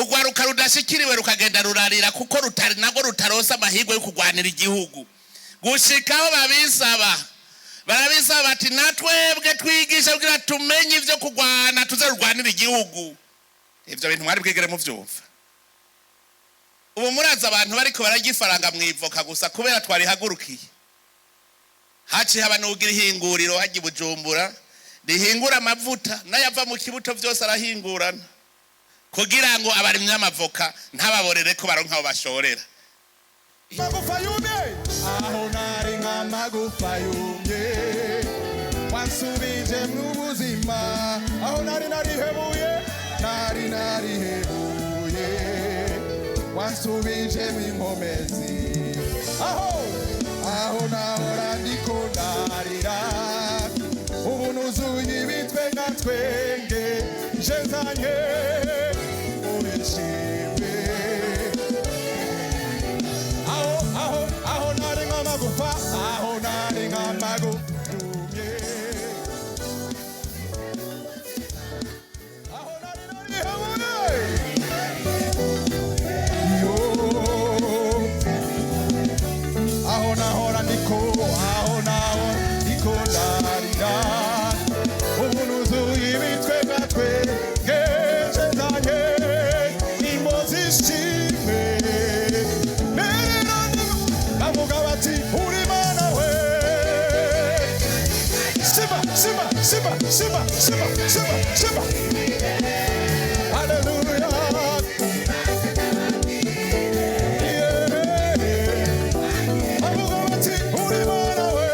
ugwaruka rudashikiriwe rukagenda rurarira kuko rutari nago rutarosa amahirwe yo kugwanira igihugu. Gushikaho barabisaba bati natwebwe twigisha kugira tumenye ivyo kugwana tuze rugwanira igihugu. Ivyo bintu mwari bwigere mu vyumva. Ubu muraza abantu bariko baragifaranga mwivoka gusa kubera twari hagurukiye. Haci haba nugira ihinguriro haji Bujumbura rihingura amavuta nayava mu kibuto vyose arahingurana kugira ngo abarimye amavoka ntababorere ko baronka aho bashorera. Magufa yumye aho nari nka magufa yumye wansubije mu buzima aho nari hebuye wansubije mu inkomezi aho nahora ndiko ndarira ubu nuzuye ibitwe nka twenge jezanye ubishimwe aho nari nka magufa aho nari nka magufa yumye aho nari hebuye aho nahora ndiko ndarira ubu nuzuye ibitwe nka twenge jezanye impozi ishimwe bavuga bati uri Mana we Simba hallelujah bavuga bati uri Mana we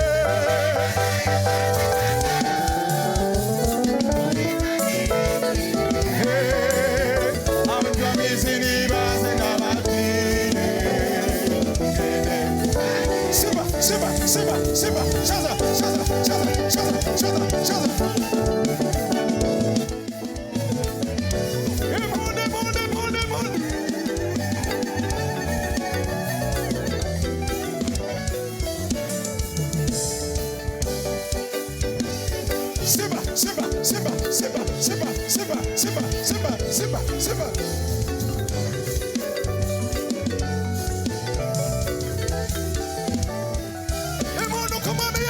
abagamizi nibaze n'abatine Simba, shaza. Emunde. Simba.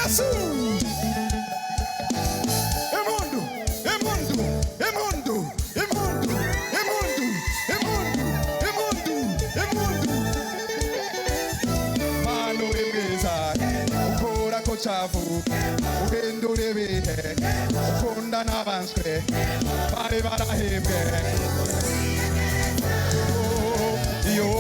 Yesu emundu manu imeza ukora ko chavu uhindura ibihe ukunda n'abanswe bari barahebwe yo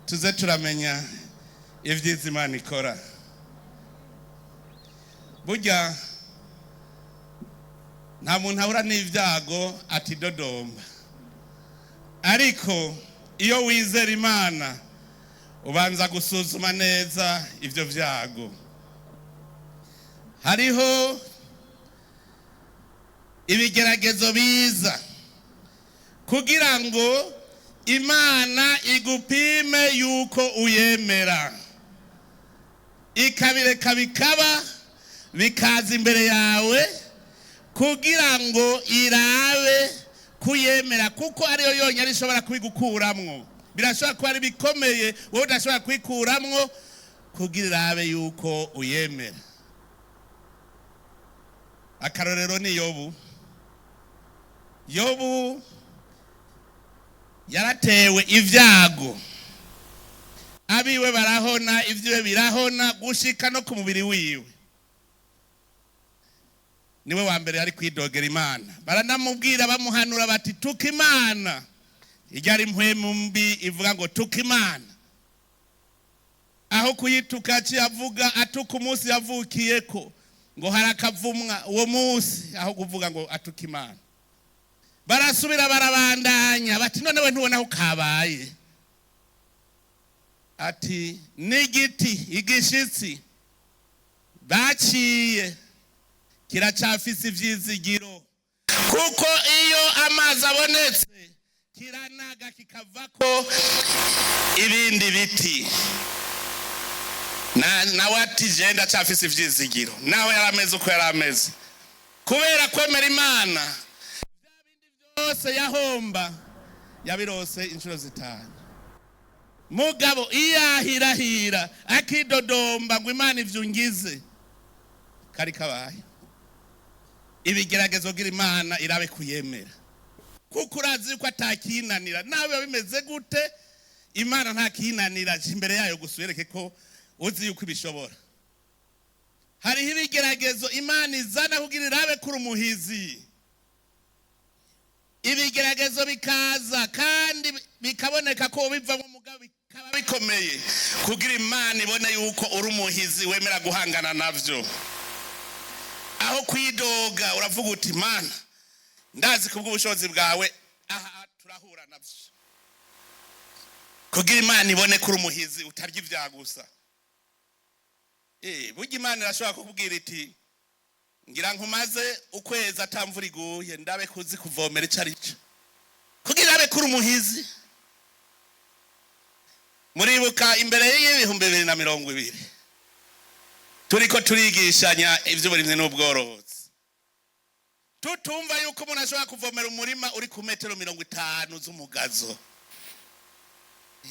tuze turamenya ivyiza Imana ikora. Burya nta muntu ahura n'ivyago ati dodomba, ariko iyo wizera Imana ubanza gusuzuma neza ivyo vyago. Hariho ibigeragezo biza kugira ngo Imana igupime yuko uyemera, ikabireka bikaba bikaza imbere yawe kugira ngo irabe kuyemera, kuko ariyo yonyine ishobora kubigukuramwo. Birashobora kuba ari bikomeye wowe udashobora kwikuramwo, kugira irabe yuko uyemera. Akarorero ni Yobu yaratewe ivyago, abiwe barahona, ivyiwe birahona gushika no ku mubiri wiwe. Niwe wa mbere ari kwidogera Imana, baranamubwira bamuhanura bati tuka Imana. Ijari mpwemu mbi ivuga ngo tuka Imana, aho kuyituka avuga atuka umunsi yavukiyeko ngo harakavumwa uwo munsi aho kuvuga ngo atuka Imana. Barasubira barabandanya bati none we ntubona ko kabaye? Ati n'igiti igishitsi baciye kiracafise ivyizigiro, kuko iyo amazi abonetse kiranaga kikavako ibindi biti. Nawe ati je ndacafise ivyizigiro, nawe yarameze uko yarameze kubera kwemera Imana. Bya bindi byose yahomba yabirose inshuro zitanu. Mugabo iyahirahira akidodomba ngo Imana ivyungize kari kabaye. Ibigeragezo gira Imana irabe kuyemera, kuko urazi ko atakinanira. Nawe bimeze gute Imana ntakinanira imbere yayo gusubereke ko uzi yuko ibishobora. Hariho ibigeragezo Imana izana kugira irabe kuri umuhizi. Ibigeragezo bikaza kandi bikaboneka ko biva mu mugabo bikaba bikomeye kugira Imana ibone yuko uri umuhizi wemera guhangana navyo. Aho kwidoga uravuga uti Imana ndazi kubw'ubushobozi bwawe aha turahura navyo, kugira Imana ibone kuri umuhizi utarya ibyagusa. Burya Imana irashobora kukubwira iti ngira nkumaze ukwezi atamvura iguye ndabe kuzi kuvomera icarico, kugira abe kuri umuhizi. Muribuka imbere y'ibihumbi 2020 turiko turigishanya ivy'uburimyi n'ubworozi, tutumva yuko umuntu ashobora kuvomera umurima uri ku metero 50 z'umugazo.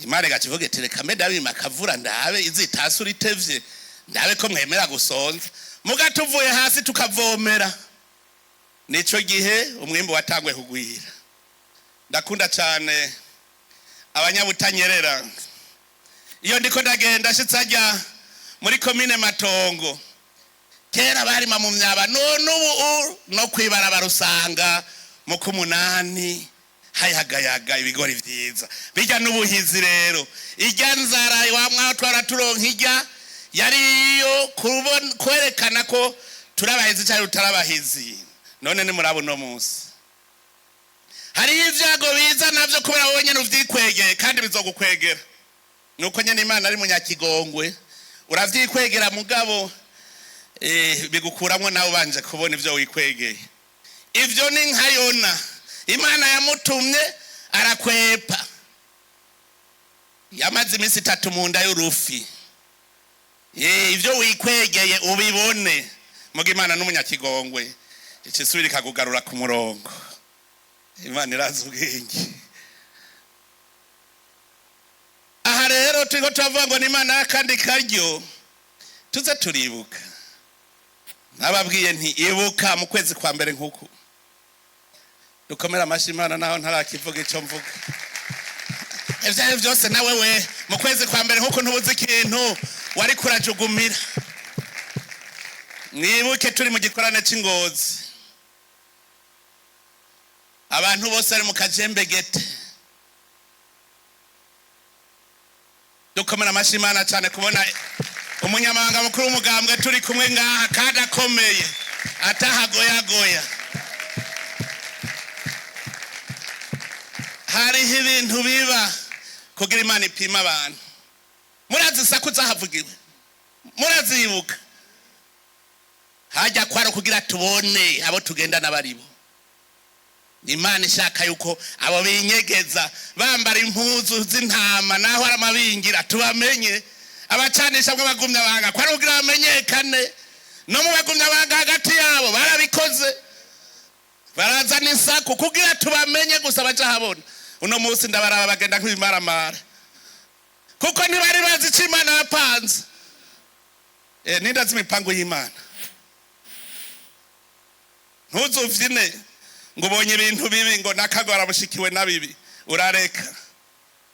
Imana gacivuga iti reka mbe ndabima akavura ndabe izitasi uritevye ndabe ko mwemera gusonza. Muga tuvuye hasi tukavomera, nico gihe umwimbo watangwe kugwira. Ndakunda cyane abanyabutanyerera. Iyo ndiko ndagenda shitsajya muri komine Matongo, kera barima mu myaba, none ubu no kwibarabara usanga mu kumunani hayagayaga ibigori vyiza. Bijya n'ubuhizi rero, ijya nzara wamwa twara turonka ijya yariyo kwerekana ko turabahizi cyane utarabahizi. None ni murabo no munsi hari ivyago biza navyo kubera wowe nyene uvyikwegeye kandi bizogukwegera. Nuko nyene Imana ari munyakigongwe, uravyikwegera mugabo bigukuramwo nawe banje kubona ivyo wikwegeye. Ivyo ni nka Yona, Imana yamutumye arakwepa, yamaze iminsi 3 mu nda y'urufi. Ivyo wikwegeye ubibone, muga Imana n'umunyakigongwe icisubira ikagugarura ku murongo. Imana irazi ubwenge. Aha rero turiko tuvuga ngo ni Imana kandi karyo tuze turibuka. Nababwiye nti ibuka mu kwezi kwa mbere nkuko dukomera amashi Imana naho ntarakivuga ico mvuga. Evyo byose nawe we mu kwezi kwa mbere nkuko ntubuze ikintu wari kurajugumira. Mwibuke turi mu gikorane c'Ingozi, abantu bose ari mu kajembegete. Dukomera amashi Imana cyane kubona umunyamabanga mukuru w'umugambwe turi kumwe ngaha kandi akomeye atahagoyagoya. Hariho ibintu biba kugira Imana ipima abantu. Murazi saku zahavugiwe, murazibuka hajya kwaro kugira tubone abo tugenda nabaribo. Imana ishaka yuko abo binyegeza bambara impuzu z'intama naho aramabingira tubamenye. Abacanisha bwo bagumya banga kwaro kugira bamenyekane, no mu bagumya banga hagati yabo barabikoze, barazana isaku kugira tubamenye gusa baca habona. Uno munsi ndabaraba bagenda nk'ibimaramara kuko ntibari bazi icyo Imana yapanze. Nindazi imipango y'Imana. Ntuzuvyine ngo ubonye ibintu bibi ngo nakagora bushikiwe nabibi urareka.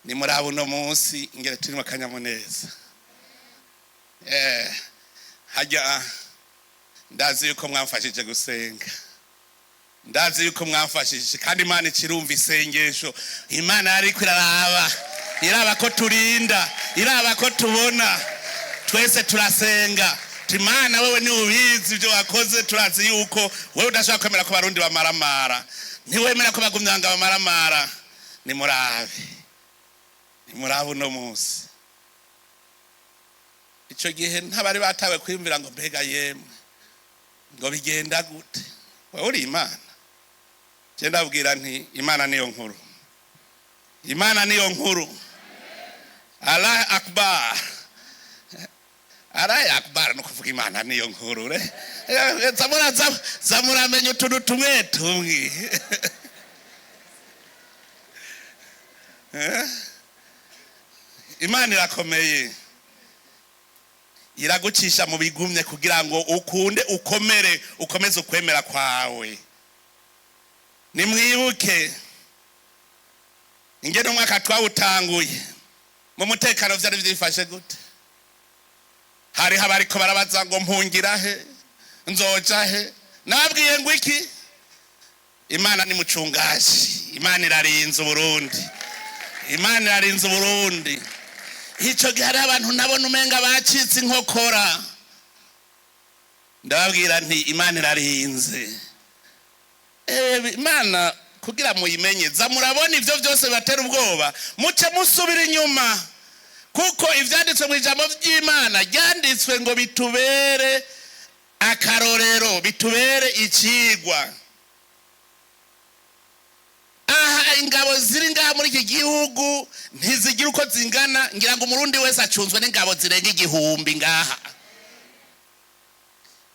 Ni murabo no munsi ingere turi mu kanyamuneza. Hajya ndazi yuko mwamfashije gusenga, ndazi yuko mwamfashije kandi Imana ikirumva isengesho. Imana ari kwiraraba, iraba ko turinda, iraba ko tubona, twese turasenga Imana wewe ni ubizi ibyo wakoze, turazi yuko wewe udashaka kwemera ko barundi bamaramara, ntiwemera ko bagumyanga bamaramara. Nimurabe uno munsi. Icyo gihe ntabari batawe kwiyumvira ngo mbega yemwe ngo bigenda gute. Wewe uri Imana. Je ndabwira nti Imana niyo nkuru. Imana niyo nkuru. Allah akbar. Allah akbar no kuvuga Imana niyo nkuru re. Zamura menye utuntu tumwe tumwe. Imana irakomeye. Iragucisha mu bigumye kugira ngo ukunde ukomeze ukwemera kwawe. Nimwibuke ingene umwaka twawutanguye mu mutekano vyari vyifashe gute. Hari habariko barabaza ngo mpungira he, nzoja he. Nababwiye ngo iki? Imana ni mucungaji. Imana irarinze Burundi. Imana irarinze Burundi. Ico gihe hari abantu nabona umenga bacitse inkokora. Ndababwira nti Imana irarinze. Imana kugira muyimenye, zamurabona ivyo byose batera ubwoba, muce musubira inyuma, kuko ivyanditswe mu ijambo ry'Imana ryanditswe ngo bitubere akarorero, bitubere icigwa. Aha ingabo ziri ngaha muri iki gihugu ntizigira uko zingana, ngira ngo umurundi wese acunzwe n'ingabo zirenga 1000 ngaha.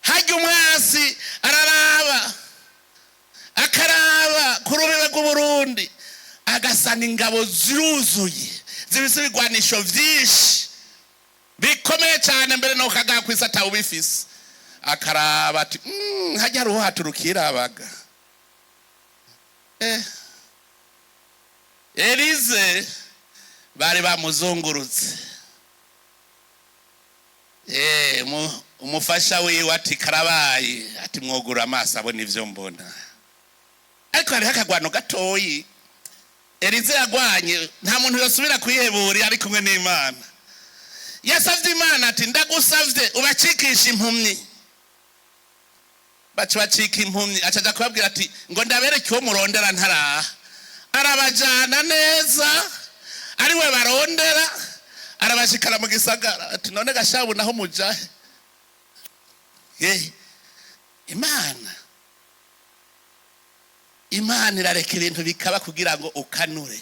Hajya umwasi araraba akaraba ku rubibe rw'Uburundi, agasana ingabo ziruzuye zibise ibigwanisho vyinshi bikomeye cyane, mbere no kagakwisa atawubifise. Akaraba ati hajya ruho haturukira abaga. Elize bari bamuzungurutse. Umufasha wiwe ati karabaye, ati mwogura amaso abona ivyo mbona. Ariko hari hakagwano gatoyi Elize yagwanye, nta muntu yosubira kwihebura ari kumwe n'Imana. Yasavye Imana ati ndagusavye ubacikisha impumyi. Bacika impumyi, acaja kubabwira ati ngo ndabereke uwo murondera ntaraha. Arabajana neza, ari we barondera, arabashikara mu gisagara. Ati none gashabu naho mujahe. Imana irareka ibintu bikaba kugira ngo ukanure.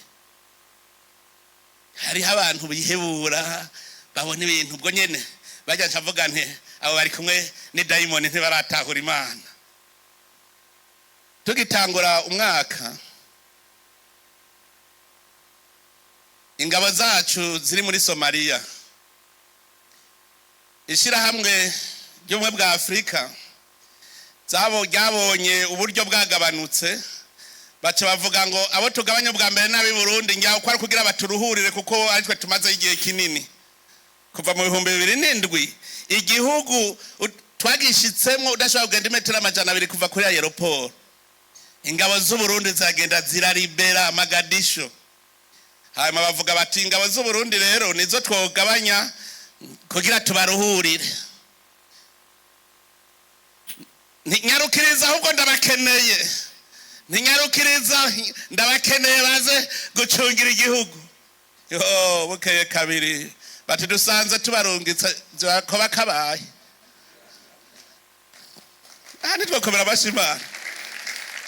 Hariho abantu bihebura babona ibintu ubwo nyene bajya ncavuga nti abo bari kumwe ni daimon ntibaratahura Imana. Tugitangura umwaka, ingabo zacu ziri muri Somalia, ishirahamwe ry'ubumwe bwa Afrika ryabonye uburyo bwagabanutse, baca bavuga ngo abo tugabanya bwa mbere nabi Burundi ngiye ko ari kugira baturuhurire, kuko aritwe tumaze igihe kinini kuva mu 2007 igihugu twagishitsemo udashobora kugenda imetero 200 kuva kuri aeroport. Ingabo z'u Burundi zagenda ziraribera Magadisho. Hanyuma bavuga bati ingabo z'u Burundi rero nizo twogabanya kugira tubaruhurire. Nyarukiriza ahubwo ndabakeneye. Nyarukiriza ndabakeneye baze gucungira igihugu. Bukeye kabiri bati dusanze tubarungitse ko bakabaye. Nitwo komera bashimana.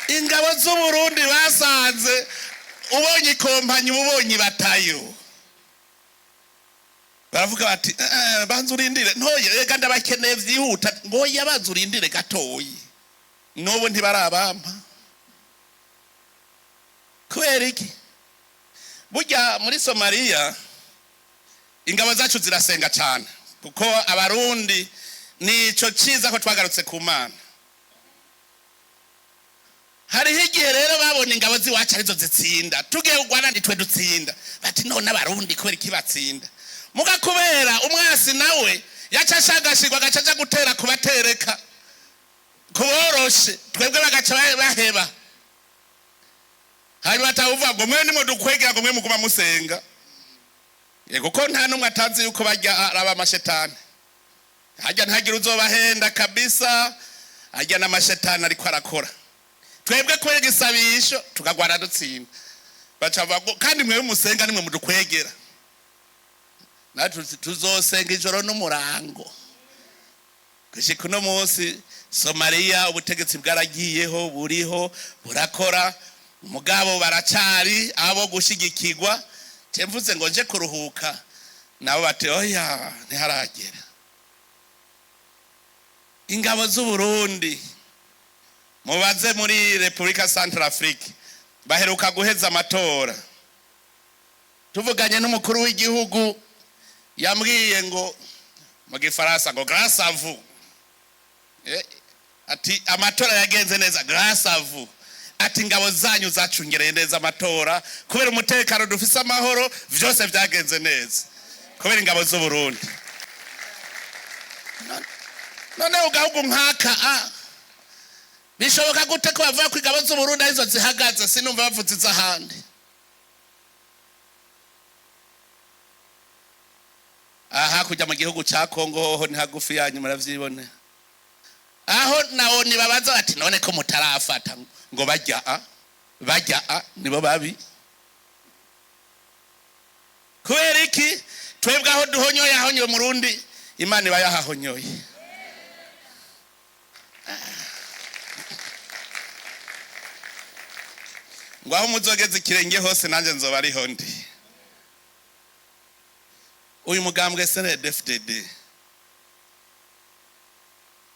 Ingabo z'u Burundi basanze ubonye kompanyi ubonye batayo. Baravuga bati banzurindire ntoye rega ndabakeneye vyihuta, ngo yabazurindire gatoyi. Nobo ntibarabampa. Kubera iki? Burya muri Somalia ingabo zacu zirasenga cyane, kuko abarundi nico ciza ko twagarutse ku Mana. Hariho igihe rero babona ingabo ziwacu arizo zitsinda, tugiye kugwana nditwe dutsinda. Bati none abarundi kubera iki batsinda? Muga kubera umwasi nawe yacashagashirwa agacaja gutera kubatereka kuboroshe, twebwe bagaca baheba. Hari batavuga ngo mwe nimwe dukwegera ngo mwe muguma musenga. Kuko nta numwe atazi yuko bajya araba amashetani. hajya ntagira uzobahenda kabisa, hajya n'amashetani ariko arakora. Twebwe kwega isabisho tukagwana dutsinda, bacava kandi mwe musenga nimwe mudukwegera, natwe tuzosenga ijoro n'umurango. Gushika uno munsi Somalia ubutegetsi bwaragiyeho, buriho burakora, umugabo baracari abo gushigikirwa. Cemvuze ngo nje kuruhuka, nabo bati oya ntiharagera. Ingabo z'u Burundi mubaze muri Republika Centrafrique baheruka guheza amatora. Tuvuganye n'umukuru w'igihugu yambwiye ngo mu gifaransa ngo grâce à vous, ati amatora yagenze neza grâce à vous, ati ingabo zanyu zacungereye neza amatora kubera umutekano dufise amahoro, vyose vyagenze neza kubera ingabo z'u Burundi. None ugahugu nkaka bishoboka gute ko bavuga ko ingabo z'u Burundi arizo zihagaze, sinumva bavuze izahandi? Aha kujya mu gihugu ca Kongo ho ni hagufi yanyu muravyibone. Aho nawo nibabaza bati none ko mutarafata ngo bajya nibo babi. Kubera iki twebwe aho duhonyoye ahonyoye mu Burundi Imana iba yahahonyoye. Ngo aho muzogeze ikirenge hose nanje nzoba ariho ndi. Uyu mugambwe CNDD-FDD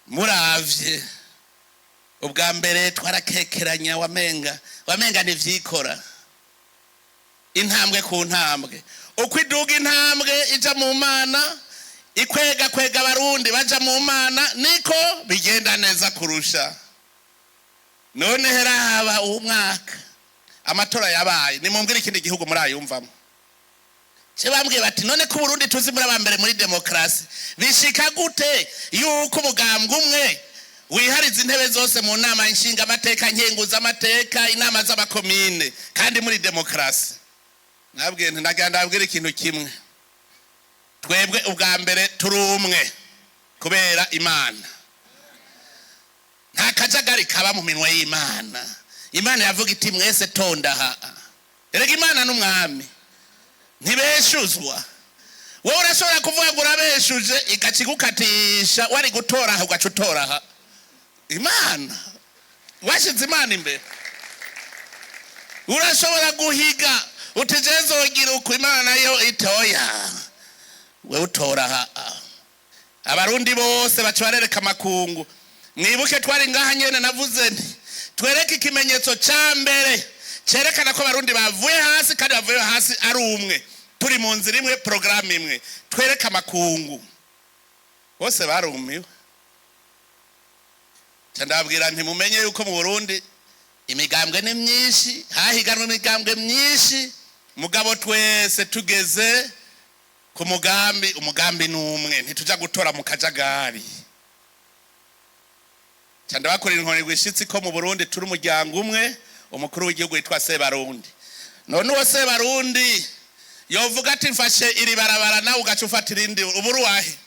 muravye ubwa mbere twarakekeranya wamenga nivyikora intambwe ku ntambwe, uko iduga intambwe ija mu Mana, ikwega abarundi baja mu Mana, niko bigenda neza kurusha. None heraba umwaka amatora yabaye, nimumbwire ikindi gihugu muri ayumvamo. Bambwiye bati none ko Burundi tuzi muri abambere muri demokrasi, bishika gute yuko umugambwe umwe wihariza intebe zose mu nama inshinga amateka, nkenguza amateka, inama z'abakomine kandi muri demokrasi? Nabwiye ntaganda abwira ikintu kimwe, twebwe ubwa mbere turi umwe kubera Imana, nta kajagari kaba mu minwe y'Imana. Imana yavuga iti mwese tondaha. Erega Imana n'umwami ntibeshuzwa. Wowe urashobora kuvuga ngo urabeshuje ikakigukatisha, wari gutoraha ugacutoraha. Imana washize Imana imbere. Urashobora guhiga utijezogira uko Imana yo itoya, we utoraha. Abarundi bose bacarereka makungu. Mwibuke twari ngaha nyene navuze nti twereke ikimenyetso ca mbere cerekana ko abarundi bavuye hasi kandi bavuye hasi ari umwe, turi mu nzira imwe, program imwe, twereka makungu. Bose barumiwe. Ndabwira nti mumenye yuko mu Burundi imigambwe ni myinshi, hahiganwe imigambwe myinshi, mugabo twese tugeze ku umugambi n'umwe, ntituja gutora mu kajagari. Cyanda bakorera inkoni gwishitsi ko mu Burundi turi umuryango umwe, umukuru w'igihugu yitwa Sebarundi. None uwo Sebarundi yovuga ati mfashe iri barabara nawe ugaca ufata irindi, uburu wahe?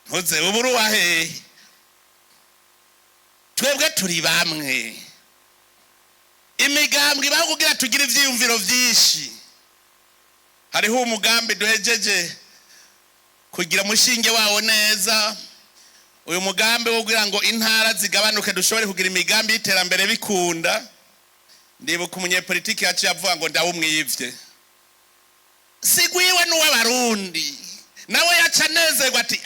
Ntuze uburu wahe? Twebwe turi bamwe. Imigambwe bakugira tugira ivyiyumviro vyinshi. Hariho umugambi duhejeje kugira mushinge wawo neza. Uyu mugambi wo kugira ngo intara zigabanuke dushobore kugira imigambi y'iterambere bikunda. Ndibuka umunyepolitiki yacu yavuga ngo ndawumwivye. Sigwiwe n'uw'abarundi. Nawe yacanezerwa ati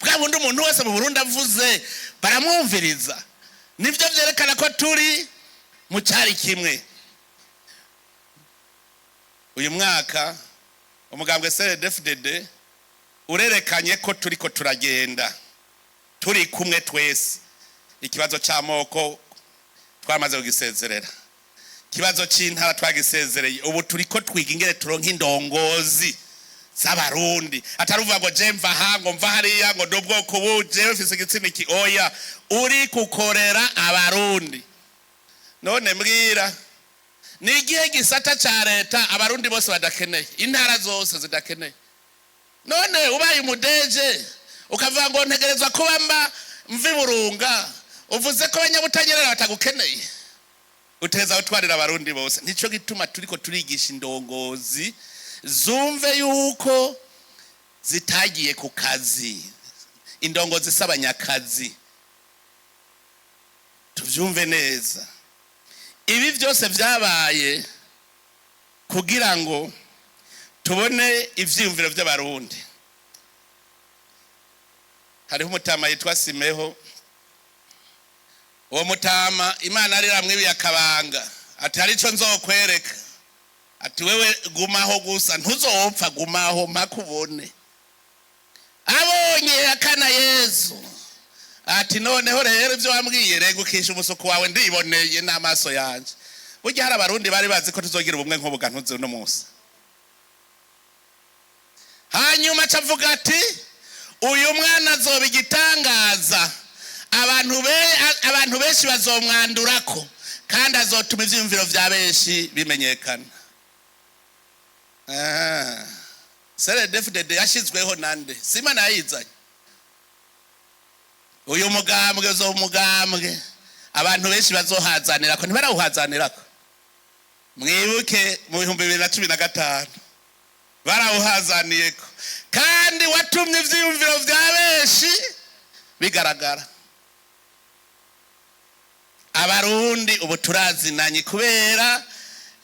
bwa bundi umuntu wese mu Burundi avuze baramwumviriza. Nivyo vyerekana ko turi mu cyari kimwe. Uyu mwaka umugambwe CNDD-FDD urerekanye ko turiko turagenda, turi kumwe twese. Ikibazo c'amoko twamaze kugisezerera, ikibazo c'intara twagisezereye, ubu turiko twiga ingene turonka indongozi z'abarundi. Ataruvuga ngo je mva hango mva hariya ngo ndobwoko buje ufise igitsina iki, oya, uri kukorera abarundi. None mbwira ni igihe gisata ca leta abarundi bose badakeneye, intara zose zidakeneye. None ubaye umudeje ukavuga ngo ntegerezwa kuba mvi burunga, uvuze ko abanyabutanyerera batagukeneye, uteza gutwarira abarundi bose. Nico gituma turiko turigisha indongozi zumve yuko zitagiye ku kazi, indongozi z'abanyakazi, tuvyumve neza. Ibi byose vyabaye kugira ngo tubone ivyiyumviro by'abarundi. Hariho umutama yitwa Simeho, uwo mutama Imana ari ramwibiye akabanga, ati hari ico nzokwereka, ati wewe gumaho gusa ntuzopfa, gumaho mpakubone. Abonye akana Yesu, ati noneho rero ibyo wambwiye regukisha umusuku wawe ndiboneye n'amaso yanje. Burya hari abarundi bari bazi ko tuzogira ubumwe nk'ubuga ntuze no munsi. Hanyuma acavuga ati uyu mwana azoba igitangaza, abantu benshi bazomwandurako kandi azotuma ivyumviro vya benshi bimenyekana. CNDD-FDD yashizweho nande? Si Imana yayizanye. Uyu mugambwe uzomugambwe abantu benshi bazohazanirako, ntibarawuhazanirako. Mwibuke mu 2015 barawuhazaniyeko, kandi watumye ivyumviro vya benshi bigaragara. Abarundi ubu turazinanye kubera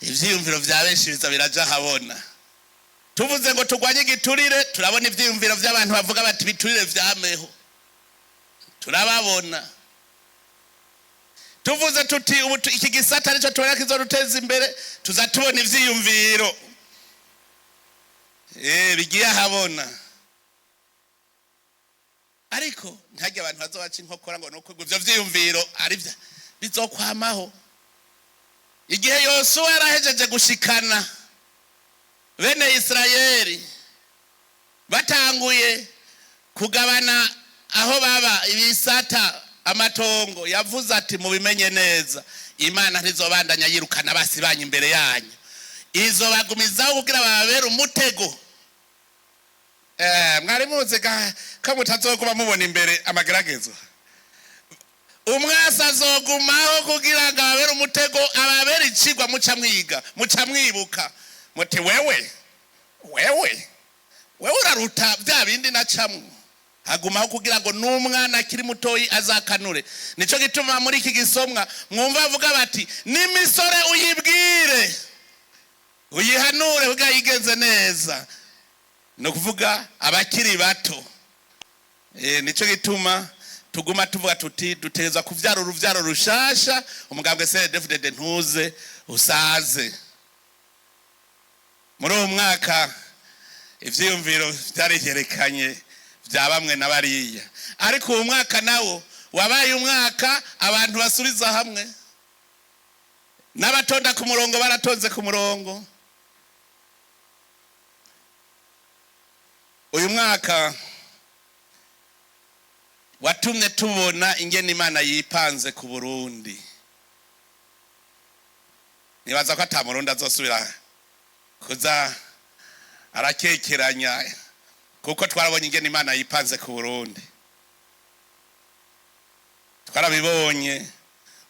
ivyumviro vya benshi biza biraja habona. Tuvuze ngo tugwanye igiturire, turabona ivyumviro vy'abantu bavuga bati biturire vyameho, turababona. Tuvuze tuti ubu iki gisata nico tubona kizoruteza imbere, tuzatubona ivyiyumviro bigiye habona. Ariko ntajya abantu bazobaca inkokora ngo nuko ivyo vyiyumviro ari bizokwamaho. Igihe Yosuwa yarahejeje gushikana bene Israeli batanguye kugabana aho baba ibisata amatongo, yavuze ati mubimenye neza, Imana ntizobandanya yirukana basibanye imbere yanyu, izobagumizaho kugira bababere umutego. Mwari muzi ko mutazokuba mubona imbere amageragezo. Umwasa azogumaho kugira ngo ababere umutego, ababere icigwa muca mwiga, muca mwibuka muti wewe uraruta bya bindi nacamwe. Hagumaho kugira ngo n'umwana akiri mutoyi azakanure. Nico gituma muri iki gisomwa mwumva avuga bati n'imisore uyibwire, uyihanure kugira yigenze neza, no kuvuga abakiri bato. Nico gituma tuguma tuvuga tuti dutegerezwa kuvyara uruvyaro rushasha, umugambwe CNDD-FDD ntuze usaze. Muri uwo mwaka ivyiyumviro vyarerekanye vya bamwe n'abariya, ariko uwo mwaka nawo wabaye umwaka abantu basubiza hamwe, n'abatonda ku murongo baratonze ku murongo. Uyu mwaka watumye tubona ingene Imana yipanze ku Burundi. Nibaza ko ata Murundi azosubira kuza arakekeranya, kuko twarabonye ingene Imana yipanze ku Burundi. Twarabibonye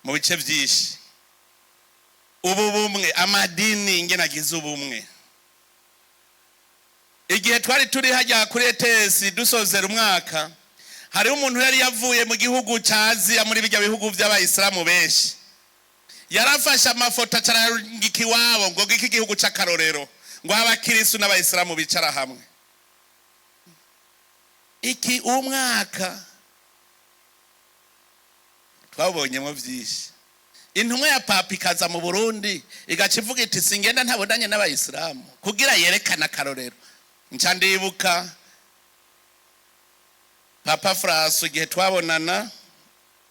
mu bice byinshi. Ubu bumwe, amadini ingene agize ubumwe. Igihe twari turi hajya kuri ETS dusozera umwaka, hari umuntu yari yavuye mu gihugu ca Aziya, muri bijya bihugu by'abayisilamu benshi, yarafashe amafoto acarangika iwabo ngo iki gihugu c'akarorero, ngo abakirisu n'abayisilamu bicara hamwe. Iki umwaka twabonyemo byinshi. Intumwa ya Papa ikaza mu Burundi igacivuga iti singenda ntabonanye n'abayisilamu, kugira yerekana akarorero. Nca ndibuka Papa Francois igihe twabonana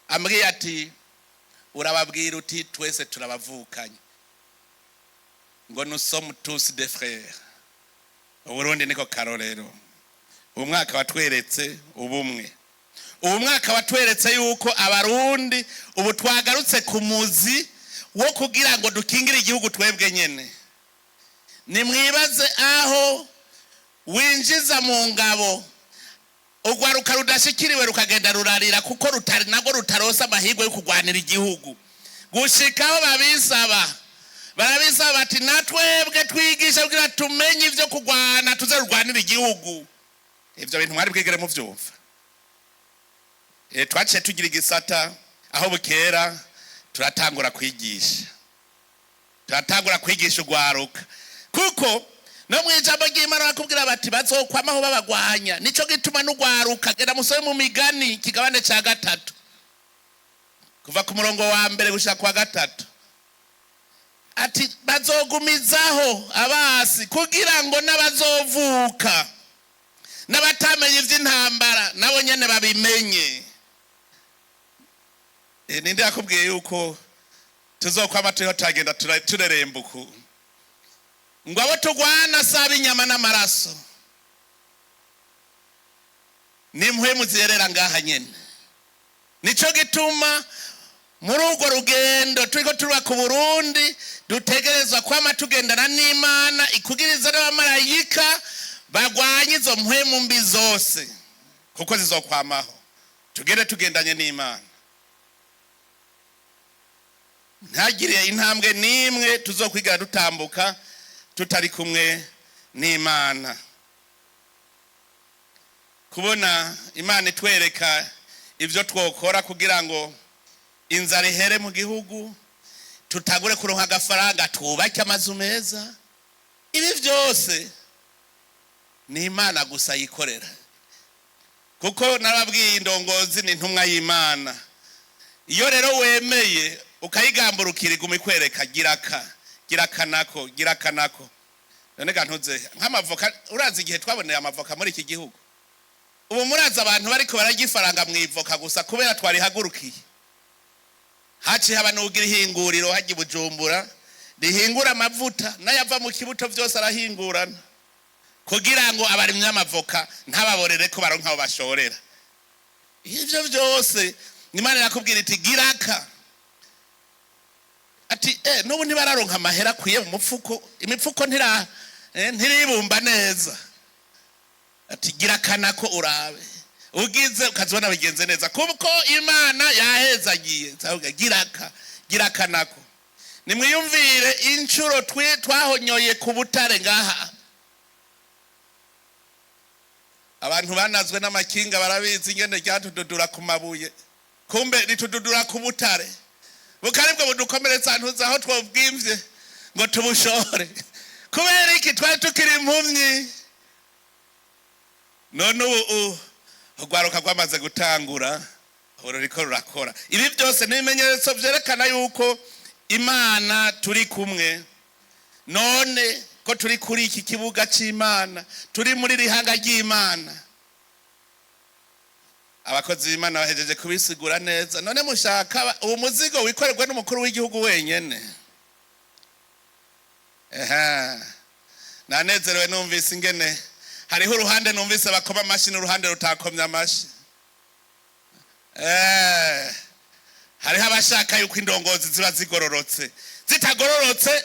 ambwiye ati urababwira uti twese turabavukanye, ngo nous sommes tous des frères. Uburundi niko karorero. Umwaka watweretse ubumwe. Umwaka watweretse yuko abarundi ubu twagarutse ku muzi wo kugira ngo dukingire igihugu twebwe nyene. Nimwibaze aho winjiza mu ngabo urwaruka rudashikiriwe rukagenda rurarira kuko rutari nago rutarosa amahirwe yo kurwanira igihugu gushikaho barabisaba bati natwebwe twigisha kugira tumenye ivyo kurwana tuze rurwanira igihugu. Ivyo bintu mwari bwigere mu vyumva. Twaciye tugira igisata aho bukera turatangura kwigisha urwaruka kuko no mwijambo ry'Imana bakubwira bati bazokwamaho babagwanya. Nico gituma n'urwaruka genda musome mu Migani kigabane ca 3 kuva ku murongo wa 1 gushika kwa 3 ati bazogumizaho abasi kugira ngo n'abazovuka n'abatamenye ivy'intambara nabo nyene babimenye. Ninde yakubwiye yuko tuzokwama turiho tagenda turerembuku ngo abo tugwana saba inyama n'amaraso nimwe muzerera ngaha nyene. Nico gituma muri urwo rugendo turiko turuba ku Burundi dutegerezwa kwama tugendana n'Imana ikugiriza n'abamarayika bagwanye izo mpwemu mbi zose kuko zizokwamaho tugende tugendanye n'Imana. Ntagire intambwe nimwe tuzokwigira dutambuka tutari kumwe n'Imana. Kubona Imana itwereka ivyo twokora kugira ngo inzara ihere mu gihugu tutagure kuronka agafaranga twubake amazu meza, ibi vyose ni Imana gusa yikorera kuko narabwiye indongozi ni ntumwa y'Imana. Iyo rero wemeye ukayigamburukira iguma ikwereka girakanako none gantuze nk'amavoka. Urazi igihe twaboneye amavoka muri iki gihugu ubu murazi abantu bariko baragifaranga mwivoka gusa kubera twarihagurukiye. Haci haba n'ugira ihinguriro haji Bujumbura rihingura amavuta n'ayava mu kibuto vyose arahingurana kugira ngo abarimye amavoka ntababorere ko baronka aho bashorera. Ivyo vyose Imana yakubwira iti giraka ati nubu ntibararonka amahera kwiye mu mufuko imifuko ntiribumba neza ati girakanako urabe ugize ukazibona bigenze neza kuko Imana yahezagiye girakanako. Nimwiyumvire incuro twahonyoye ku butare ngaha abantu banazwe n'amakinga barabizi ingene ryatududura ku mabuye kumbe ritududura ku butare bukaribwo budukomeretsa ntuza aho twobwimvye ngo tubushore kubera iki twari tukiri impumyi. None urwaruka rwamaze gutangura ruriko rurakora. Ibi byose n'ibimenyetso vyerekana yuko Imana turi kumwe. None ko turi kuri iki kibuga c'Imana turi muri rihanga ry'Imana abakozi b'Imana bahejeje kubisigura neza. None mushaka uwo muzigo wikorerwa n'umukuru w'igihugu wenyene? Nanezerewe numvise ingene hariho uruhande numvise bakoma amashi n'uruhande rutakomya amashi. Hariho abashaka yuko indongozi ziba zigororotse zitagororotse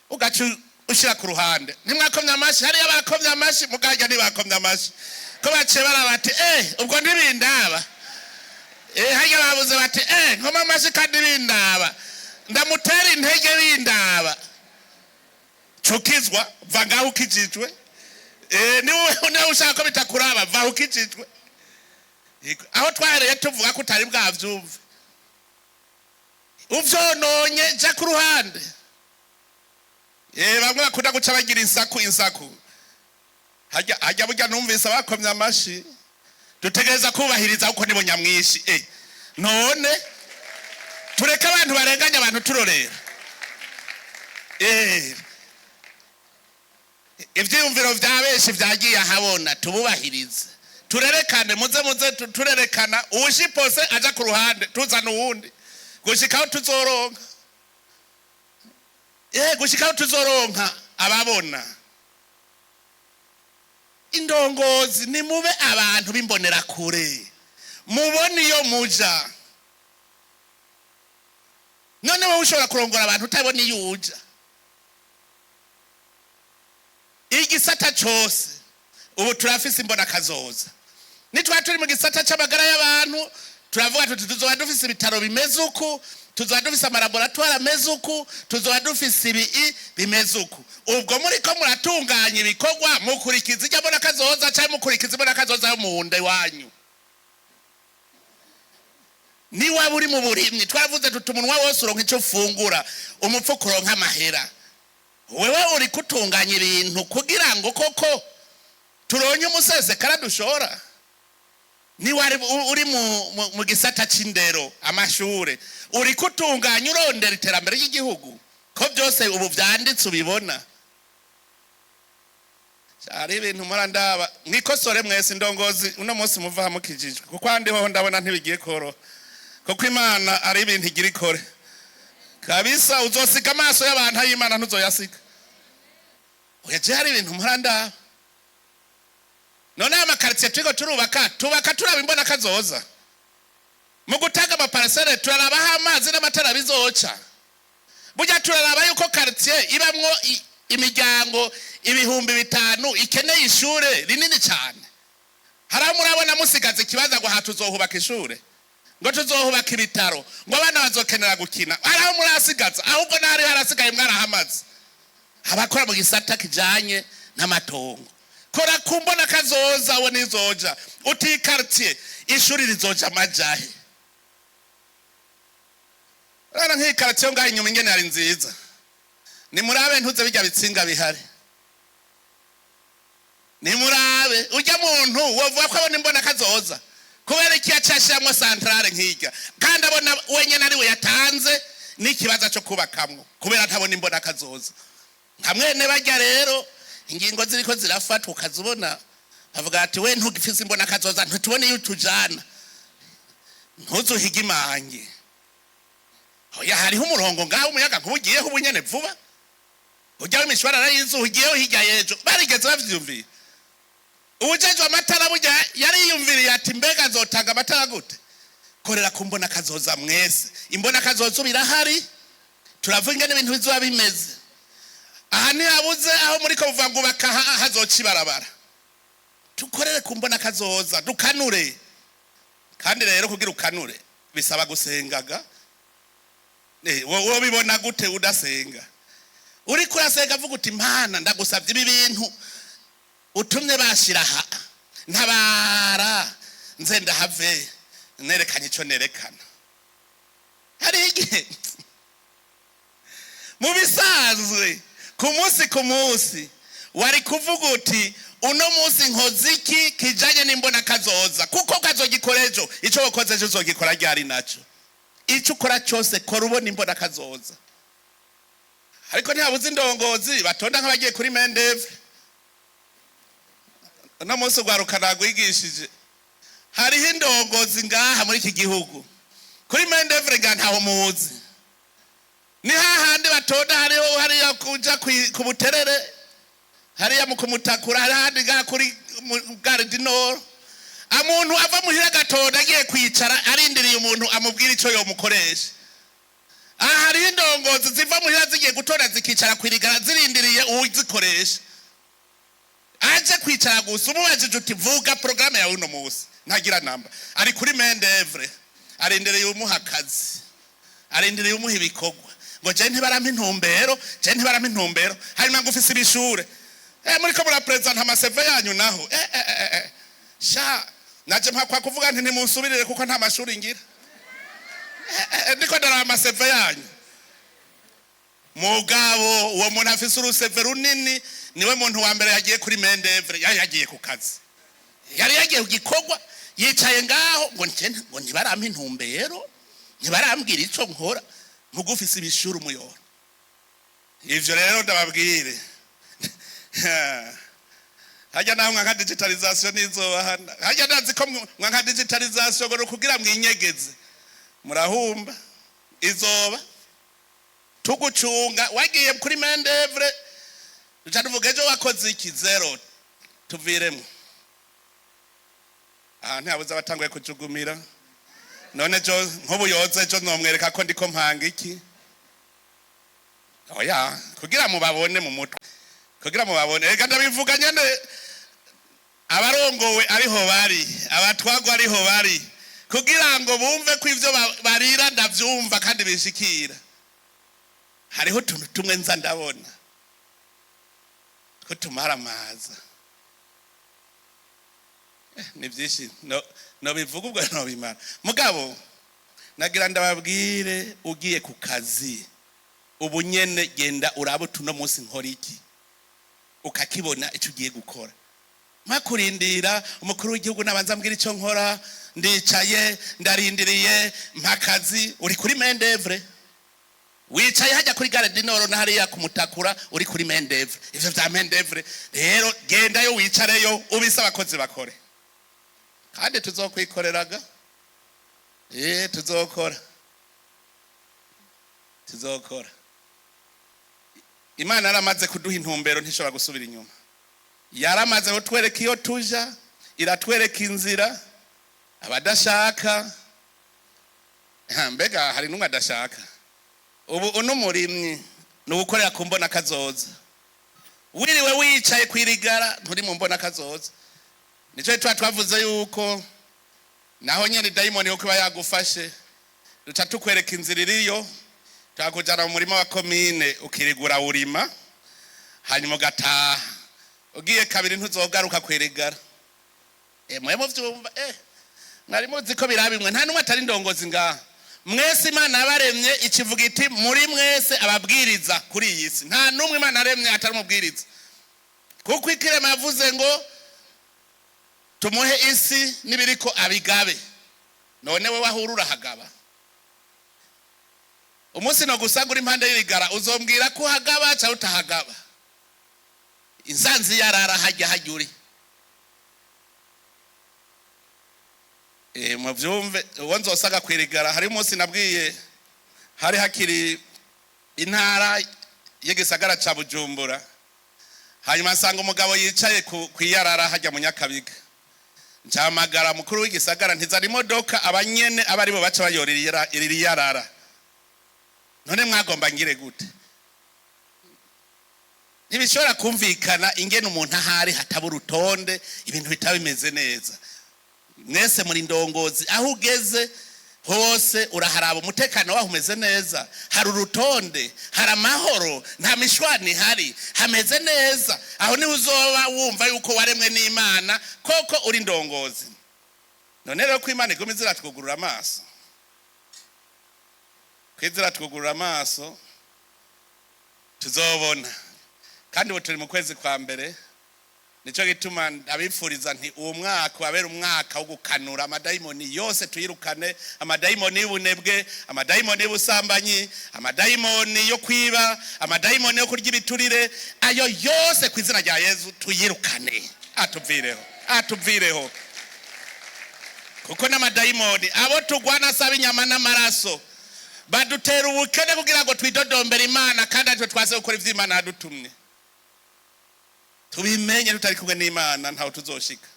ugaca ushira ku ruhande. Ntimwakomya amashi, hariyo abakomya amashi mugajya ntibakomya amashi ko baciye barabati ubwo ntibindaba. Hajya babuze bati nkoma amashi kandi bindaba ndamutera intege bindaba cukizwa va ngaho ukijijwe. Niwe ushaka ko bitakuraba va ukijijwe. Aho twahereye tuvuga ko utari bwavyumve uvyononye ja ku ruhande. Bamwe bakunda guca bagira insaku hajya burya numvise abakomya amashi dutegereza kubahiriza uko nibo nyamwishi. None tureke abantu barenganya abantu turorera. Ivyiyumviro vya benshi vyagiye ahabona tububahirize turerekane muze turerekana uwushipose aja ku ruhande tuzana uwundi gushikaho tuzoronka. Gushikaho tuzoronka ababona. Indongozi ni mube abantu bimbonera kure mubone iyo muja. None wowe ushobora kurongora abantu utabona iyo uja. Igisata cyose ubu turafise imbona kazoza nitwa turi mu gisata c'amagara y'abantu turavuga tuti tuzoba dufise ibitaro bimeze uku, tuzoba dufise amalaboratoire ameze uku, tuzoba dufise ibi bimeze uku. Ubwo muriko muratunganya ibikorwa mukurikiza ijya mbona kazoza cyangwa mukurikiza mbona kazoza yo mu nda iwanyu. Ni waba uri mu burimyi twavuze tuti umunwa wose uronka icyo ufungura, umupfuko uronka amahera. Wewe uri kutunganya ibintu kugira ngo koko turonye umusesekara dushora. Ni wari uri mu gisata c'indero amashure uri kutunganya urondera iterambere ry'igihugu ko byose ubu vyanditse ubibona. Ari ibintu murandaba mwikosore mwese indongozi uno munsi muva hamukijijwe kuko andiho ndabona ntibigiye koro kuko Imana ari ibintu igira ikore kabisa. Uzosika amaso y'abantu y'Imana ntuzoyasika. Oyaje hari ibintu murandaba. None amakartier tubaka turaba imbona kazoza. Mu gutaga amaparcelle turarabaho amazi n'amatara bizoca. Burya turaraba yuko quartier ibamwo imiryango 5,000 ikeneye ishure rinini cyane. Haramu murabona musigaze kibaza ngo hatuzohubaka ishure, ngo tuzohubaka ibitaro, ngo abana bazokenera gukina. Haramu murasigaza ahubwo nari harasigaye mwarahamaze. Abakora mu gisata kijanye n'amatongo. Kora kumbona kazoza we nizoja uti quartier ishuri rizoja majahe. Rana nk'i quartier ngaho inyuma ingene ari nziza. Ni murabe ntuze bijya bitsinga bihari. Ni murabe ujya muntu wovuga ko abona imbona kazoza kubera iki yacashiramo centrale nk'ijya kandi abona wenyene ari we yatanze n'ikibazo cyo kubakamwo kubera ntabona imbona kazoza. Nkamwene bajya rero ingingo ziriko zirafatwa ukazubona avuga ati we ntugifise imbona kazoza ntutubone yutujana ntuzuhiga imangi. Oya hariho umurongo ngaho umuyaga nkugiyeho ubunyene vuba ujya w'imishwarara y'izuhigiyeho hirya yejo barigeze bavyumviye. Ubujeje amatara burya yari yumviriye ati mbega azotanga amatara gute. Korera kumbona kazoza mwese imbona kazoza birahari turavuga ingene ibintu bizoba bimeze. Aha ni habuze aho muri ko buvuga ngo baka hazoci barabara. Tukorere kumbona kazoza dukanure. Kandi rero kugira ukanure bisaba gusengaga. Wowe bibona gute udasenga? Uri kurasenga vuga uti Imana ndagusabye ibi bintu utumye bashira ha ntabara nze ndahave nerekanye ico nerekana. Hari igihe mu bisanzwe ku munsi wari kuvuga uti uno munsi nkoziki kijanye n'imbona kazoza kuko kazogikorejo ico wakoze ejo uzogikora ryari naco. Ico ukora cyose kora ubona imbona kazoza. Ariko ntihabuze indongozi batonda nk'abagiye kuri Mendevre. Uno munsi ugwarukana gwigishije hariho indongozi ngaha muri iki gihugu kuri Mendevre nga ntaho muzi. Ni hahandi batonda hariya kuja ku Buterere hariya mu kumutakura hahandi ngaha kuri Gare du Nord. Amuntu ava muhira gatonda agiye kwicara arindiriye umuntu amubwira ico yo mukoresha. Hari indongozi ziva muhira zigiye gutora zikicara kwirigara zirindiriye uzikoresha. Aje kwicara gusa umubajije uti vuga programme yawe uno munsi ntagira namba. Ari kuri Mendevre arindiriye umuhakazi. Arindiriye umuha ibikorwa. Ngo je ntibarampa intumbero hanyuma ngo ufise ibishure. Muri ko muri present amaseve yanyu naho. Sha naje mpakwa kuvuga nti ntimusubirire kuko nta mashuri ngira. Ndiko ndara amaseve yanyu. Mugabo uwo muntu afise uruseve runini niwe muntu wa mbere yagiye kuri Mendevre yagiye ku kazi. Yari yagiye kugikorwa yicaye ngaho ngo ntibarampa intumbero ntibarambwira ico nkora mugufise ibishuru umuyoro. Ivyo rero ndababwire hajya naho nka digitalization izohana hajya nazi ko nka digitalization ngo kugira mwinyegeze murahumba izoba tugucunga wagiye kuri Mendevre ucavuga ejo wakoze iki zero tuviremo. Ntihabuze abatanguye kujugumira none jo nk'ubuyoze jo nomwereka ko ndiko mpanga iki. Oya kugira mubabone mu mutwe kugira mubabone ega ndabivuga nyene abarongowe ariho bari, abatwagwa ariho bari, kugira ngo bumve ko ivyo barira ndavyumva kandi bishikira. Hariho tuntu tumwe nza ndabona ko tumara amaza. Ni byinshi no bivuga ubwo no bimara. Mugabo nagira ndababwire, ugiye ku kazi ubu nyene genda urabo tuno munsi nkora iki, ukakibona icyo ugiye gukora. Makurindira umukuru w'igihugu nabanza mbwira icyo nkora, ndicaye ndarindiriye mpakazi. Uri kuri Mendevre, wicaye hajya kuri Gare du Nord na hariya kumutakura, uri kuri Mendevre. Ivyo vya Mendevre rero genda yo wicareyo ubisa abakozi bakore, kandi tuzokwikoreraga. Tuzokora. Imana yaramaze kuduha intumbero, ntishobora gusubira inyuma. Yaramaze kutwereka iyo tuja, iratwereka inzira. Abadashaka, mbega hari n'umwe adashaka. Ubu unumurimyi nugukorera ku mbona kazoza. Wiriwe wicaye kwirigara nturi mu mbona kazoza. Nico twavuze yuko naho nyene dayimoni yo kuba yagufashe, duca tukwereka inzira iriyo. Twakujana mu murima wa komine ukirigura urima, hanyuma ugataha. Ugiye kabiri ntuzogaruka kwirigara. Mwe muvyumva mwari muzi ko birabimwe, nta numwe atari ndongozi ngaha. Mwese Imana yabaremye ikivuga iti muri mwese ababwiriza kuri iyi si. Nta numwe Imana yaremye atari umubwiriza, kuko ikirema yavuze ngo tumuhe isi nibiriko abigabe. None we wahurura hagaba. Umunsi no gusagura impande y'irigara uzombwira ko hagaba cyangwa utahagaba. Insanzi yarara hajya hajyuri. Muvyumve, uwo nzosaga kwirigara. Hari umunsi nabwiye, hari hakiri intara y'Igisagara ca Bujumbura, hanyuma nsanga umugabo yicaye kwiyarara hajya mu Nyakabiga. Ncamagara mukuru w'igisagara, ntizari imodoka abanyene abari bo baca bayorira iri yarara. None mwagomba ngire gute? Ntibishobora kumvikana ingene umuntu ahari hatabura urutonde, ibintu bitabimeze neza. Mwese muri ndongozi, aho ugeze hose uraharaba umutekano waho umeze neza, hari urutonde, hari amahoro, nta mishwani hari, hameze neza. Aho ni uzoba wumva yuko waremwe n'Imana koko uri ndongozi. None rero ko Imana igomba iziratwugurura amaso, kwizira twugurura amaso tuzobona. Kandi ubu turi mu kwezi kwa mbere, nico gituma abifuriza nti uwo mwaka wabera umwaka wo gukanura amadayimoni yose, tuyirukane. Amadayimoni y'ubunebwe, amadayimoni y'ubusambanyi, amadayimoni yo kwiba, amadayimoni yo kurya ibiturire, ayo yose ku izina rya Yesu tuyirukane. Atuvireho. Kuko n'amadayimoni abo tugwana saba inyama n'amaraso badutera ubukene kugira ngo twidodombere Imana, kandi atwe twase gukora ivyo Imana yadutumye. Tubimenye tutari kumwe n'Imana ntaho tuzoshika.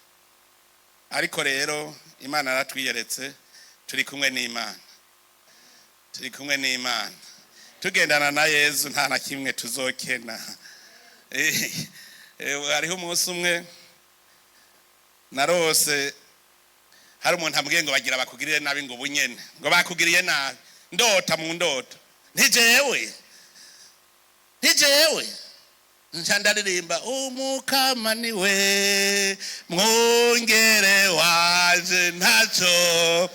Ariko rero Imana yaratwiyeretse, turi kumwe n'Imana. Tugendana na Yesu nta na kimwe tuzokena. Hariho umunsi umwe narose, hari umuntu ambwiye ngo bagira bakugirire nabi, ngo bunyene ngo bakugiriye nabi. Ndota mu ndoto, ntijewe ncandaririmba umukama niwe mwongere waje, ntaco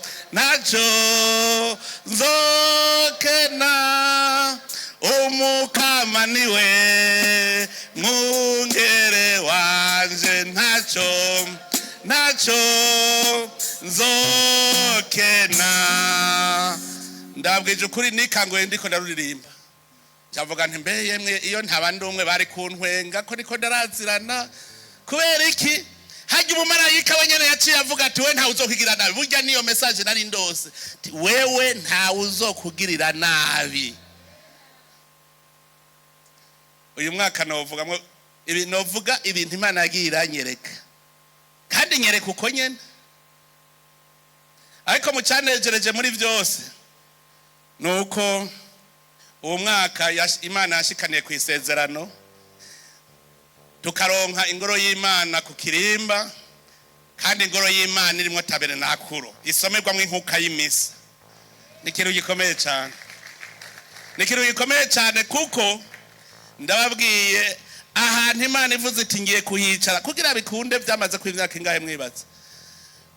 nzokena. Umukama niwe mwongere waje, ntaco nzokena. Ndabwije ukuri nikangoye ndiko ndaruririmba. Cyavuga nti mbe yemwe iyo ntabandi umwe bari kuntwenga ko niko ndarazirana. Kubera iki? Hajya umumarayika wenyene yaciye avuga ati we ntawe uzokugirira nabi. Burya niyo message nari ndose, wewe ntawe uzokugirira nabi. Uyu mwaka novugamwe novuga ibintu Imana yagira nyereka, kandi nyereka uko nyene. Ariko mucanejereje muri byose nuko uwo mwaka Imana yashikaniye ku isezerano, tukaronka ingoro y'Imana ku Kirimba, kandi ingoro y'Imana irimo tabernakulo isomerwamo inkuka y'imisa. Ni ikintu gikomeye cyane, ni ikintu gikomeye cyane, kuko ndababwiye ahantu Imana ivuze iti ngiye kuhicara kugira bikunde byamaze ku imyaka ingahe mwibaza.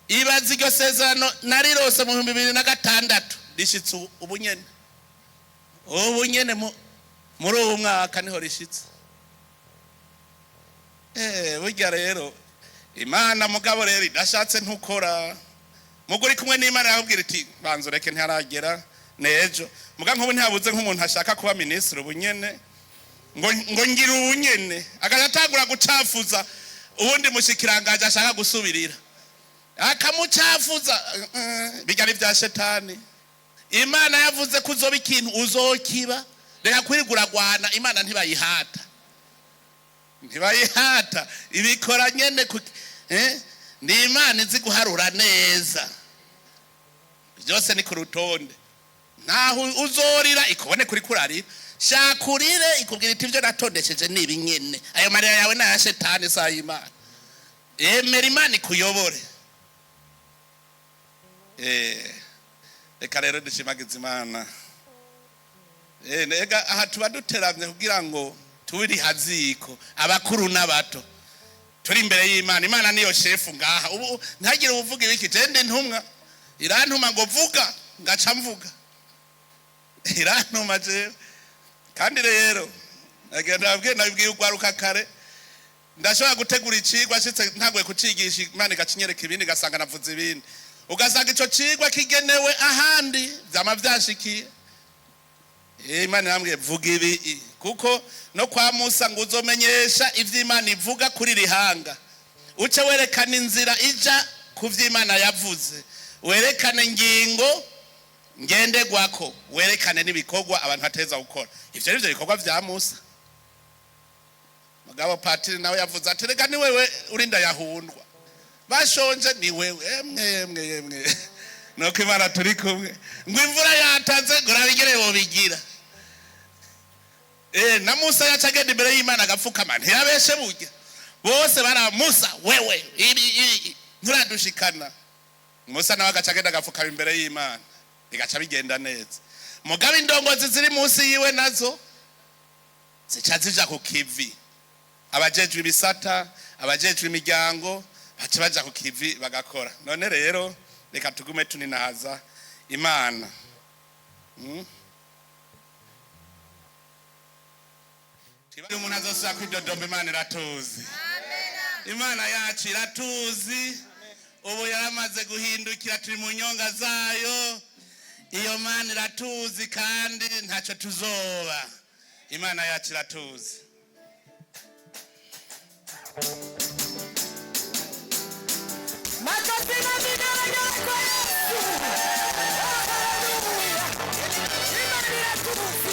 Ibaza iryo sezerano narirose mu 2006 rishitse ubunyene muri uwo mwaka niho rishitse. Burya rero Imana mugabo rero idashatse ntukora. Muguri kumwe n'Imana yabwira iti banzo reke ntaragera nejo. Muga nk'ubu ntihabuze nk'umuntu ashaka kuba ministre ubunyene ngo ngira ubunyene agatangura gucafuza ubundi mushikirangaje ashaka gusubirira akamucafuza. Bigari bya shetani. Imana yavuze ko uzoba ikintu uzokiba. Reka kwirigura gwana Imana ntibayihata. Ntibayihata ibikora nyene ni Imana izi guharura neza. Byose ni ku rutonde. Naho uzorira ikubone kuri kurarira. Shakurire ikubwira iti byo natondesheje nibi nyene. Ayo marira yawe na shetani sa Imana. Emera Imana ikuyobore. Reka rero dushimagize Imana. Nega aha tuba duteramye kugira ngo tubiri haziko abakuru n'abato turi imbere y'Imana. Imana niyo shefu ngaha. Ubu ntagire uvuga ibiki tende ntumwa irantuma ngo vuga ngaca mvuga irantuma je. Kandi rero agenda abwiye nabibwiye ugwaruka kare ndashobora gutegura icigwa ashitse ntagwe kucigisha Imana igacinyereka ibindi gasanga navuze ibindi ugasanga ico cigwa kigenewe ahandi byama byashikiye. Imana yambwiye vuga ibi kuko no kwa Musa ngo uzomenyesha ivy'Imana ivuga kuri rihanga uce werekana inzira ija ku vy'Imana yavuze, werekane ingingo ngendegwako, werekane n'ibikorwa abantu bateza gukora. Ivyo nivyo bikorwa vya Musa. Mugabo Patiri nawe yavuze ati reka ni wewe urinda yahundwa bashonje ni wewe emwe nuko Imana turi kumwe ngo imvura yatanze gorabigere bo bigira. Na Musa yacagenda imbere y'Imana agapfukama ntiyabeshe burya bose bara Musa wewe ibi nturadushikana. Musa nawe agacagenda agapfukama imbere y'Imana igaca bigenda neza. Mugabe indongozi ziri munsi yiwe nazo zica zija ku kivi. Abajejwe ibisata, abajejwe imiryango baca baja ku kivi bagakora. None rero reka tugume tuninaza Imana. Tiba umuntu azosubira kwidodomba Imana iratuzi. Imana yacu iratuzi. Ubu yaramaze guhindukira turi mu nyonga zayo. Iyo Mana iratuzi kandi ntacyo tuzoba. Imana yacu iratuzi. Makazina bidaraga kwa Yesu. Hallelujah. Imana iratuzi.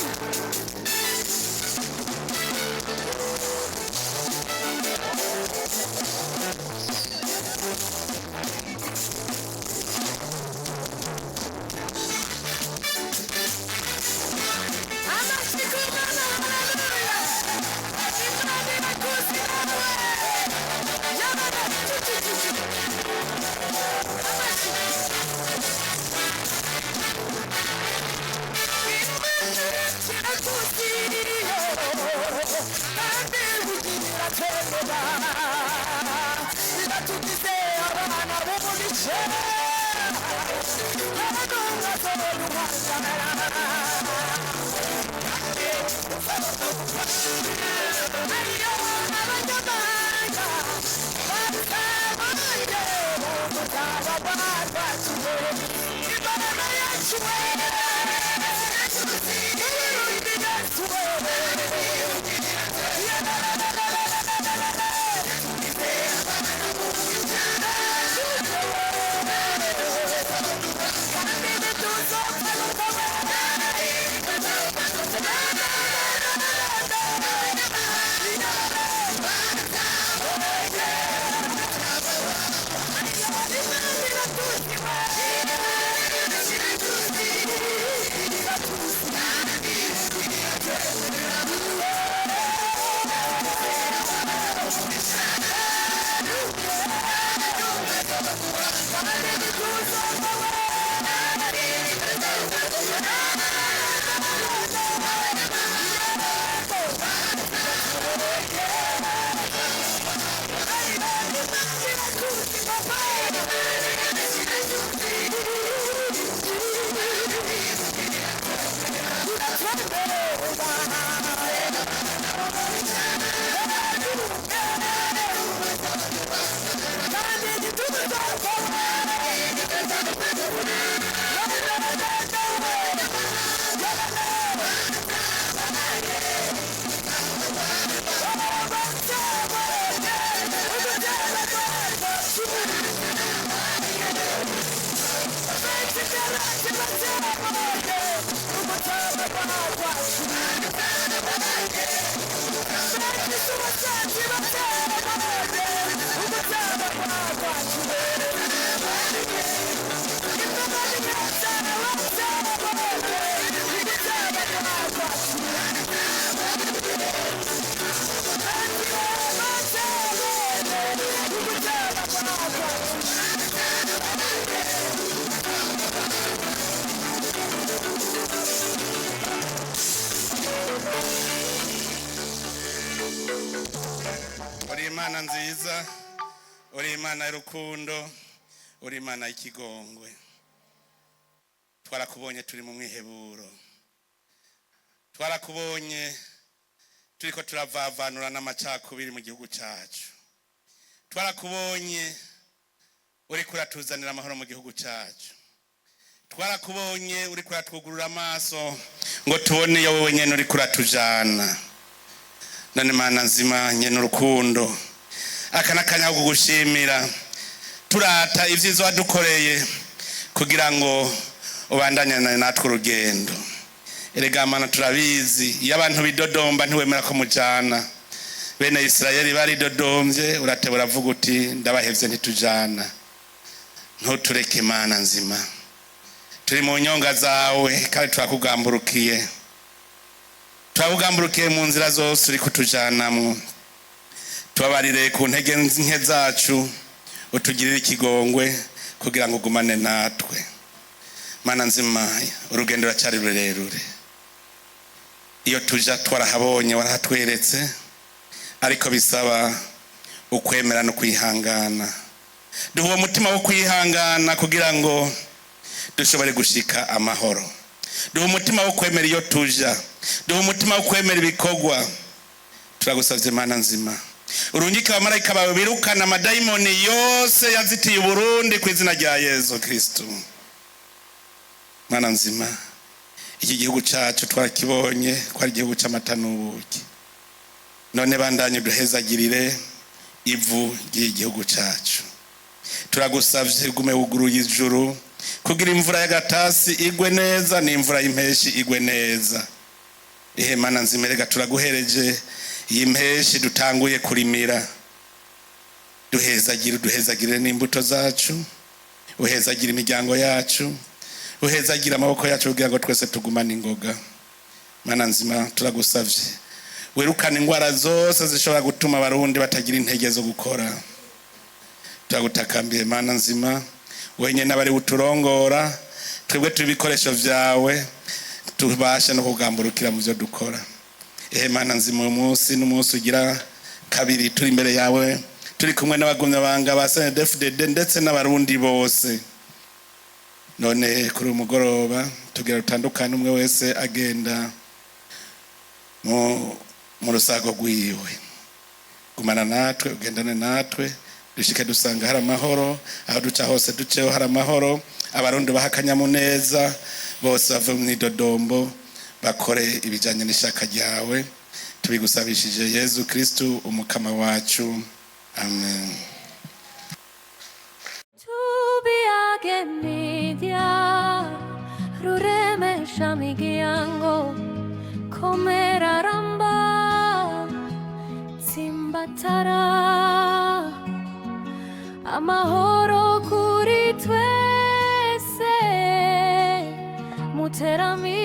Uri Imana nziza, uri Imana y'urukundo, uri Imana y'ikigongwe. Twarakubonye turi mu mwiheburo, twarakubonye turiko turavavanura n'amacakubiri mu gihugu cyacu, twarakubonye uri kuratuzanira amahoro mu gihugu cyacu, twarakubonye uri kuratwugurura amaso ngo tubone iyo wewe nyene uri kuratujana. None Mana nzima nyene urukundo, aka nakanya kugushimira, turata ivyizo wadukoreye kugira ngo ubandanyane natwe urugendo. Erega Mana turabizi iyo abantu bidodomba ntiwemera ko mujana. Bene Israeli baridodomvye, urateba uravuga uti ndabahevye ntitujana. Ntutureke Mana nzima, turi mu nyonga zawe kandi turakugamburukiye, turakugamburukiye mu nzira zose uri kutujanamwo. Tubabarire ku ntege nke zacu, utugirire ikigongwe kugira ngo ugumane natwe. Mana nzima urugendo ruracyari rurerure, iyo tuja twarahabonye warahatweretse, ariko bisaba ukwemera no kwihangana. Duha umutima wo kwihangana kugira ngo dushobore gushika amahoro. Duha umutima wo kwemera iyo tuja, duha umutima wo kwemera ibikorwa. Turagusavye Mana nzima, urungike abamarayika bawe birukana amadayimoni yose yazitiye Burundi ku izina rya Yesu Kristo. Mana nzima, iki gihugu cyacu twarakibonye ko ari igihugu cy'amata n'ubuki. None bandanye duhezagirire ivu ry'igihugu cyacu. Turagusavye gume wuguruye ijuru kugira imvura y'agatasi igwe neza n'imvura y'impeshi igwe neza. Mana nzima, rega turaguhereje iyi mpeshi dutanguye kurimira. Duhezagire n'imbuto zacu, uhezagire imiryango yacu, uhezagire amaboko yacu kugira ngo twese tugumane ingoga. Mana nzima turagusavye wirukana ingwara zose zishobora gutuma abarundi batagira intege zo gukora. Turagutakambiye Mana nzima, wenye n'abari uturongora, twebwe turi ibikoresho vyawe, tubashe no kugamburukira mu byo dukora. Mana nzima, umunsi n'umunsi ugira kabiri turi imbere yawe, turi kumwe n'abagumyabanga ba CNDD-FDD ndetse n'abarundi bose. None kuri umugoroba tugira rutandukana, umwe wese agenda mu rusago rwiwe. Gumana natwe, ugendane natwe, dushike dusanga hari amahoro, aho duca hose duceho hari amahoro. Abarundi bahakanyamuneza bose bave mu idodombo, bakore ibijanye n'ishaka ryawe. Tubigusabishije Yesu Kristo umukama wacu, amen. Tubiage media rureme shamigiango komera ramba simbatara amahoro kuri twese muterami